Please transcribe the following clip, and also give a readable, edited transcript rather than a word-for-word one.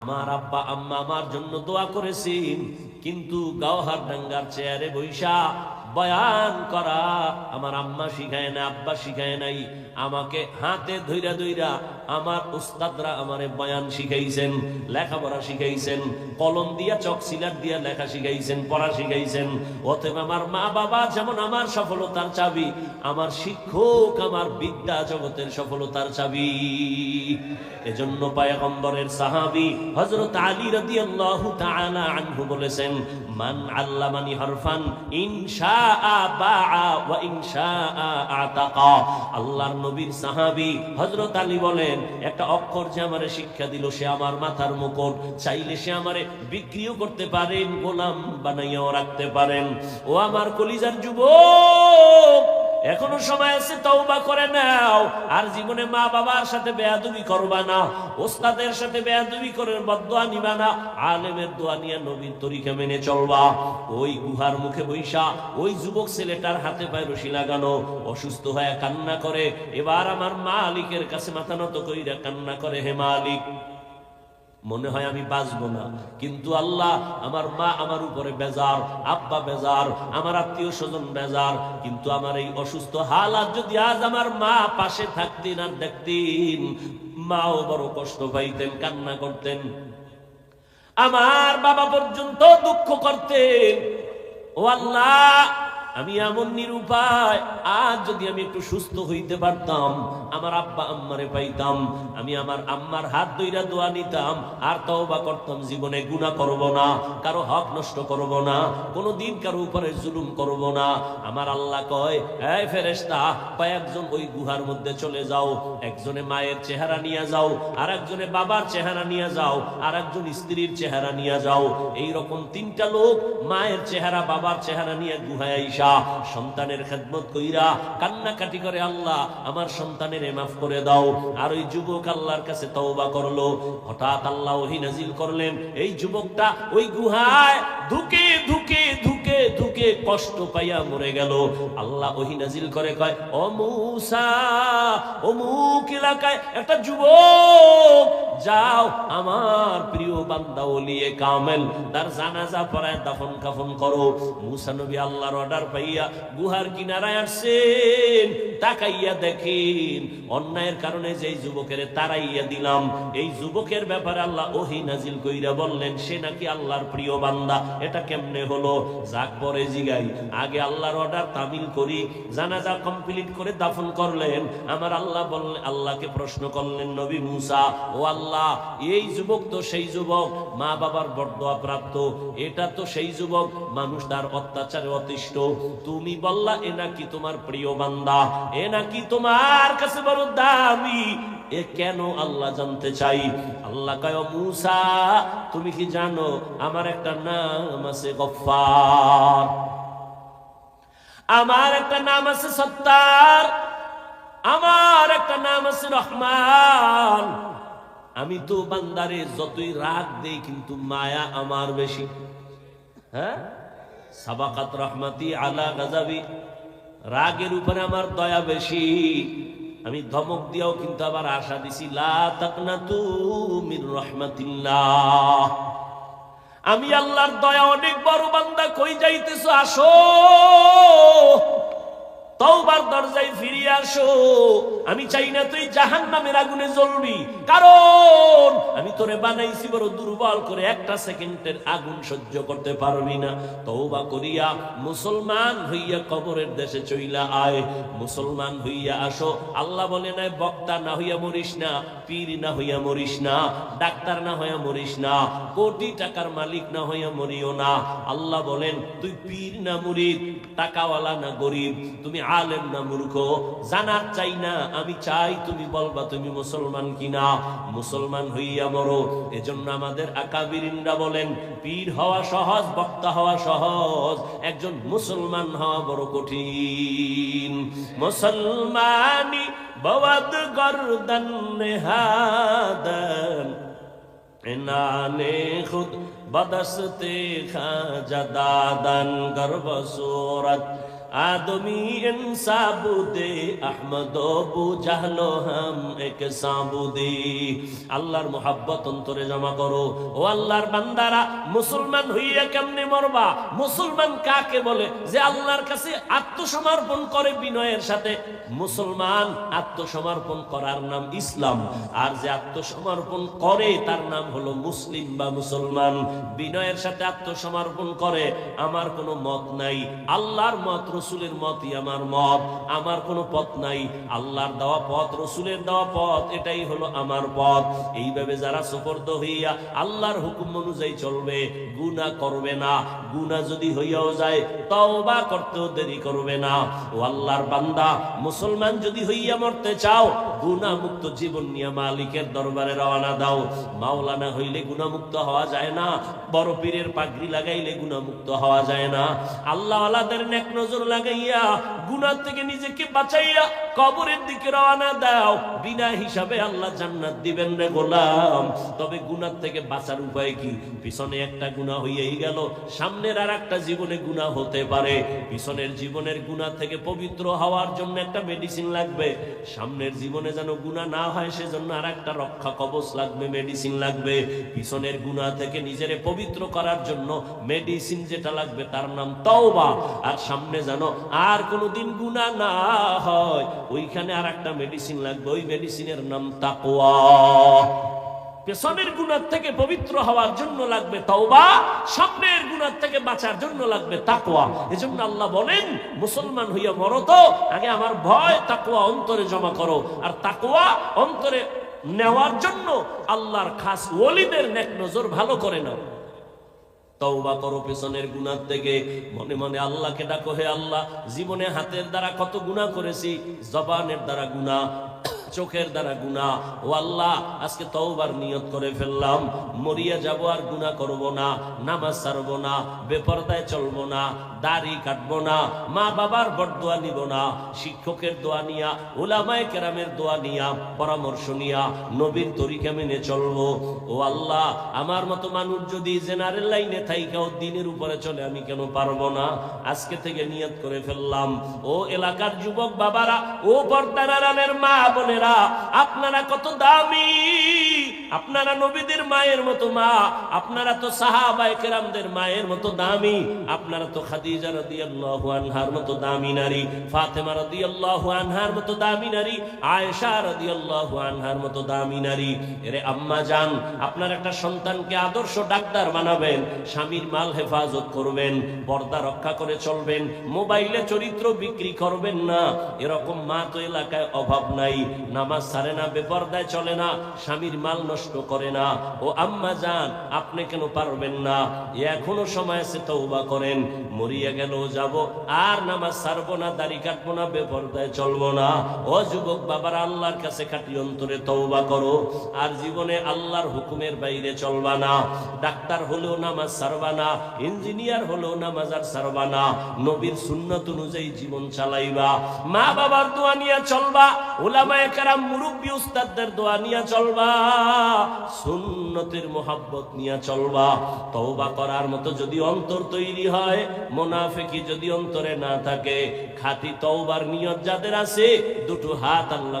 আমার আব্বা আম্মা আমার জন্য দোয়া করেছেন, কিন্তু গাওহারডাঙ্গার চেয়ারে বৈশা বয়ান করা আমার আম্মা শিখায় না, আব্বা শিখায় নাই। আমাকে হাতে ধইরা ধইরা আমার উস্তাদরা আমারে বয়ান শিখাইছেন, লেখাপড়া শিখাইছেন, কলম দিয়া চক সিলার দিয়া লেখা শিখাইছেন, পড়া শিখাইছেন। অতএব আমার মা বাবা যেমন আমার সফলতার চাবি, আমার শিক্ষক আমার বিদ্যা জগতের সফলতার চাবি। এজন্য পয়গম্বরের সাহাবী হযরত আলী রাদিয়াল্লাহু তাআলা আনহু বলেছেন, মান আল্লামানি হারফান ইনশাআ বাআ ওয়া ইনশাআ আতাকা। আল্লাহর নবীর সাহাবী হযরত আলী বলেন, একটা অক্ষর যে আমারে শিক্ষা দিল সে আমার মাথার মুকুট, চাইলে সে আমারে বিক্রিও করতে পারেন, গোলাম বানাইয়াও রাখতে পারেন। ও আমার কলিজার যুবক, এখনো সময় আছে, তওবা করে নাও। আর জীবনে মা বাবার সাথে বেয়াদবি করবা না, ওস্তাদের সাথে বেয়াদবি করে বদদোয়া নিবা না, আলেমের দোয়া নিয়ে নবীর তরিকা মেনে চলবা। ওই গুহার মুখে বৈশা ওই যুবক ছেলেটার হাতে পায়ে রশি লাগানো, অসুস্থ হয়ে কান্না করে। এবার আমার মালিকের কাছে মাথা নত কইরা কান্না করে, হে মালিক, মনে হয় আমি বাঁচবো না, কিন্তু আল্লাহ আমার মা আমার উপরে বেজার, আব্বা বেজার, আমার আত্মীয় স্বজন বেজার, কিন্তু আমার এই অসুস্থ হালাত যদি আজ আমার মা পাশে থাকতেন আর দেখতেন, মাও বড় কষ্ট পাইতেন, কান্না করতেন, আমার বাবা পর্যন্ত দুঃখ করতেন। ও আল্লাহ, আমি এমন নিরুপায়, আজ যদি আমি একটু সুস্থ হইতে পারতাম, আমার আব্বা আম্মারে পাইতাম, আমি আমার আম্মার হাত ধইরা দোয়া নিতাম, আর তওবা করতাম, জীবনে গুনাহ করব না, কারো হক নষ্ট করব না, কোনোদিন কারো উপরে জুলুম করব না। আমার আল্লাহ কয়, এই ফেরেশতা, কয়েকজন ওই গুহার মধ্যে চলে যাও, একজনে মায়ের চেহারা নিয়ে যাও, আর একজনে বাবার চেহারা নিয়ে যাও, আর একজন স্ত্রীর চেহারা নিয়ে যাও। এইরকম তিনটা লোক মায়ের চেহারা বাবার চেহারা নিয়ে গুহায় আইসা সন্তানের খেদমত কইরা কান্নাকাটি করে, আল্লাহ আমার সন্তানের মাফ করে দাও। আর ওই যুবক আল্লাহর কাছে তওবা করলো। হঠাৎ আল্লাহ ওহী নাজিল করলেন, এই যুবকটা ওই গুহায় ধুকে ধুকে ধুকে ধুকে কষ্ট পাইয়া মরে গেল। আল্লাহ ওহী নাজিল করে কয়, ও মূসা, অমুক এলাকায় একটা যুবক, যাও আমার প্রিয় বান্দা ওলিয়ে কামেল তার জানাজা পড়ায় দাফন কাফন করো। মূসা নবী আল্লাহর অর্ডার পাইয়া গুহার কিনারায় আসছেন, তাকাইয়া দেখেন অন্যায়ের কারণে যেই যুবকের তারাইয়া দিলাম, এই যুবকের ব্যাপারে আল্লাহ ওহী নাজিল কইরা বললেন সে নাকি আল্লাহর প্রিয় বান্দা। এটা কেমনে হলো? যাক পরে জিগাই, আগে আল্লাহর অর্ডার তামিল করি, জানাজা কমপ্লিট করে দাফন করলেন। আমার আল্লাহ বললেন, আল্লাহকে প্রশ্ন করলেন নবী মূসা, ও আল্লাহ, এই যুবক তো সেই যুবক মা বাবার বরদোয়া প্রাপ্ত, এটা তো সেই যুবক মানুষ তার অত্যাচারে অতিষ্ঠ, তুমি বললা এ নাকি তোমার প্রিয় বান্দা, এ নাকি তোমার কাছে বড় দামি, এ কেন আল্লাহ জানতে চাই। আল্লাহ কয়, মূসা তুমি কি জানো আমার একটা নাম আছে গফফার, আমার একটা নাম আছে সত্তার, আমার একটা নাম আছে রহমান। আমি তো বান্দারে যতই রাগ দেই কিন্তু মায়া আমার বেশি। হ্যাঁ, সাবাকাত রহমাতি আলা গাজাবি, রাগের উপরে আমার দয়া বেশি। আমি ধমক দিয়াও কিন্তু আবার আশা দিছি, লা তাকনাতু মির রাহমাতিল্লাহ, আমি আল্লাহর দয়া অনেক বড়, বান্দা কই যাইতেছো, আসো তওবার দরজায় ফিরে আসো। আমি চাই না তুই জাহান্নামের আগুনে জ্বলবি, কারণ আমি তোরে বানাইছি বড় দুর্বল করে, একটা সেকেন্ডের আগুন সহ্য করতে পারবি না। তওবা করিয়া মুসলমান হইয়া কবরের দেশে চইলা আয়, মুসলমান হইয়া আসো। আল্লাহ বলে নাই বক্তা না হইয়া মরিস না, পীর না হইয়া মরিস না, ডাক্তার না হইয়া মরিস না, কোটি টাকার মালিক না হইয়া মরিও না। আল্লাহ বলেন তুই পীর না মুরিদ, টাকাওয়ালা না গরিব, তুমি আলেম না মূর্খ, জানার চাই না, আমি চাই তুমি বলবা তুমি মুসলমান কিনা। মুসলমান হইয়া মরো। এজন্য আমাদের আকাবিরিনরা বলেন পীর হওয়া সহজ, বক্তা হওয়া সহজ, একজন মুসলমান হওয়া বড় কঠিন। মুসলমানি বওয়াদ গর্দান নেহাদান, এনানে খুদ বদস্তে খাজা দাদান গর্ব সুরত आदमी इंसाबुदे अहमदो बु জাহলো হাম এক সাবুদি। আল্লাহর মোহাব্বত অন্তরে জমা করো। ও আল্লাহর বান্দারা, মুসলমান হইয়া কেমনে মরবা? মুসলমান কাকে বলে? যে আল্লাহর কাছে আত্মসমর্পণ করে বিনয়ের সাথে। মুসলমান আত্মসমর্পণ করার নাম ইসলাম, আর যে আত্মসমর্পণ করে তার নাম হলো মুসলিম বা মুসলমান। বিনয়ের সাথে আত্মসমর্পণ করে, আমার কোনো মত নাই, আল্লাহর মত রসুলের মতই আমার মত, আমার কোনো পথ নাই, আল্লাহর দেওয়া পথ রসুলের দেওয়া পথ এটাই হলো আমার পথ। এইভাবে যারা সুপর্দ হইয়া আল্লাহর হুকুম অনুযায়ী চলবে, গুনাহ করবে না। গুনাহ যদি হইয়াও যায় তওবা করতেও দেরি করবে না। ও আল্লাহর বান্দা, মুসলমান যদি হইয়া মরতে চাও, গুনাহ মুক্ত জীবন নিয়ে মালিকের দরবারে রওনা দাও। মাওলানা হইলে গুনাহ মুক্ত হওয়া যায় না, বড় পীরের পাগড়ি লাগাইলে গুনাহ মুক্ত হওয়া যায় না। আল্লাহ ওয়ালাদের নেক নজর লাগাইয়া গুনাহ থেকে নিজেকে বাঁচাইয়া কবরের দিকে রওনা দাও। বিনা হিসাবে আল্লাহ জান্নাত দিবেন রে গোলাম। তবে গুনাহ থেকে বাঁচার উপায় কি? পিছনে একটা গুনাহ হইয়াই গেল, সামনের আর একটা জীবনে গুনাহ হতে পারে। পিছনের জীবনের গুনাহ থেকে পবিত্র হওয়ার জন্য একটা মেডিসিন লাগবে, সামনের জীবনে যেন গুনাহ না হয় সেজন্য আর একটা রক্ষা কবচ লাগবে, মেডিসিন লাগবে। পিছনের গুনাহ থেকে নিজেরে পবিত্র করার জন্য মেডিসিন যেটা লাগবে তার নাম তওবা। আর সামনে যেন আর কোনোদিন গুনাহ না হয়, ওইখানে আর একটা মেডিসিন লাগবে, ওই মেডিসিনের নাম তাকওয়া। পেছনের গুনাহ থেকে পবিত্র হওয়ার জন্য লাগবে তওবা, সামনের গুনাহ থেকে বাঁচার জন্য লাগবে তাকওয়া। এজন্য আল্লাহ বলেন, মুসলমান হইয়া মরো তো আগে আমার ভয় তাকওয়া অন্তরে জমা করো। আর তাকওয়া অন্তরে নেওয়ার জন্য আল্লাহর খাস ওলিদের নেক নজর ভালো করে নাও। তওবা করো পেছনের গুনাহ থেকে, মনে মনে আল্লাহকে ডাকো, হে আল্লাহ, জীবনে হাতের দ্বারা কত গুনাহ করেছি, জবানের দ্বারা গুনাহ, চোখের দ্বারা গুনাহ। ও আল্লাহ, আজকে তওবার নিয়ত করে ফেললাম, মরিয়া যাব আর গুনাহ করব না, নামাজ ছাড়বো না, বেপরদায় চলবো না, দাড়ি কাটবো না, মা বাবার বরদোয়া নিব না, শিক্ষকের দোয়া নিয়া, উলামায়ে কেরামের দোয়া নিয়া, পরামর্শ নিয়া নবীর তরিকা মেনে চলবো। ও আল্লাহ, আমার মতো মানুষ যদি জেনারেল লাইনে থাইকাও দ্বীনের উপরে চলে, আমি কেন পারবো না? আজকে থেকে নিয়ত করে ফেললাম। ও এলাকার যুবক বাবারা, ও পর্দার আড়ালের মা বোনেরা, আপনারা কত দামি, আপনারা নবীদের মায়ের মতো মা, আপনারা তো সাহাবায়ে কেরামদের মায়ের মতো দামি, আপনারা তো খাদিজা রাদিয়াল্লাহু আনহার মতো দামি নারী, ফাতেমা রাদিয়াল্লাহু আনহার মতো দামি নারী, আয়েশা রাদিয়াল্লাহু আনহার মতো দামি নারী। এরে আম্মা জান, আপনার একটা সন্তানকে আদর্শ ডাক্তার বানাবেন, স্বামীর মাল হেফাজত করবেন, পর্দা রক্ষা করে চলবেন, মোবাইলে চরিত্র বিক্রি করবেন না। এরকম মা তো এলাকায় অভাব নাই, নামাজ ছাড়ে না, বেপরদায় চলে না, স্বামীর মাল নষ্ট করে না। ও আম্মা জান, আপনি কেন পারবেন না? এখনো সময় আছে, তওবা করেন। মরিয়া গেল যাব, আর নামাজ ছাড়বো না, দাড়ি কাটবো না, বেপরদায় চলবো না। ও যুবক বাবারা, আল্লাহর কাছে খাঁটি অন্তরে তওবা করো, আর জীবনে আল্লাহর হুকুমের বাইরে চলবা না। ডাক্তার হলেও নামাজ ছাড়বা না, ইঞ্জিনিয়ার হলেও নামাজ আর ছাড়বা না, নবীর সুন্নাত অনুযায়ী জীবন চালাইবা, মা বাবার দোয়া নিয়ে চলবা, উলামায়ে কেরাম মুরব্বি উস্তাদদের দোয়া নিয়ে চলবা, সুন্নতের মোহাব্বত নিয়ে চলবা। তওবা করার মতো যদি অন্তর তৈরি হয়, মুনাফিকি যদি অন্তরে না থাকে, খাঁটি তওবার নিয়ত যাদের আছে, দুটো হাত আল্লাহ